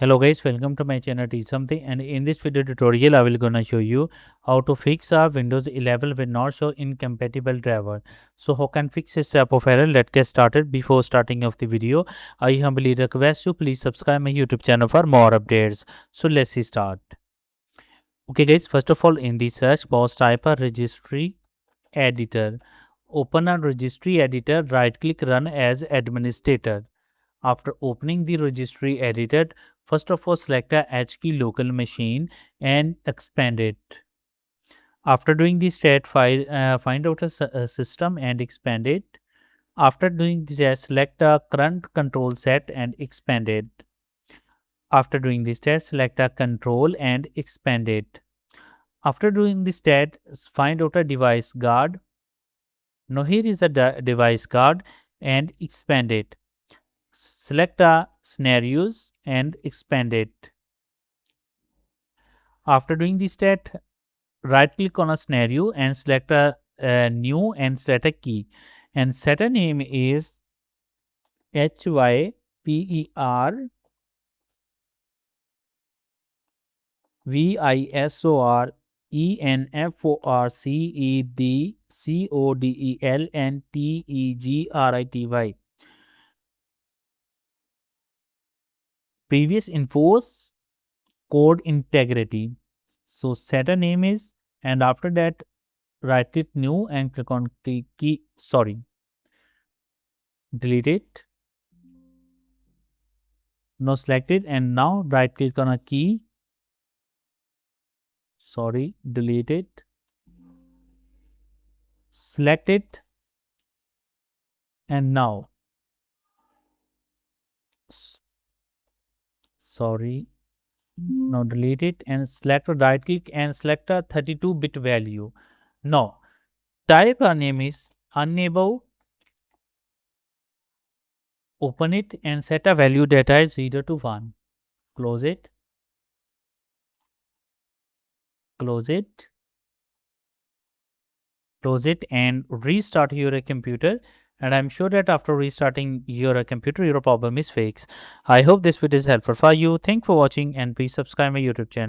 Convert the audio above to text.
Hello guys, welcome to my channel Teach Something, and in this video tutorial I will gonna show you how to fix a Windows 11 will not show incompatible driver. So how can fix this type of error? Let's get started. Before starting of the video, I humbly request you please subscribe my YouTube channel for more updates. So let's start. Okay guys, first of all in the search box type a registry editor. Open a registry editor, right click run as administrator. After opening the registry editor, first of all select a HKey local machine and expand it. After doing the stat file, find out a system and expand it. After doing this, select a current control set and expand it. After doing this stat, select a control and expand it. After doing the stat, find out a device guard. Now here is a device guard and expand it. Select a scenarios and expand it. After doing the stat, right click on a scenario and select a new and set a key. And set a name is HYPERVISORENFORCEDCODELNTEGRITY. Previous infos code integrity. So set a name is, and after that write it new and click on key, delete it. Now select it and now right click on a key, delete it. Select it and now, now delete it and select a right click and select a 32-bit value. Now type a name is unable, open it and set a value that is 0 to 1. Close it, close it, close it and restart your computer. And I'm sure that after restarting your computer, your problem is fixed. I hope this video is helpful for you. Thanks for watching and please subscribe my YouTube channel.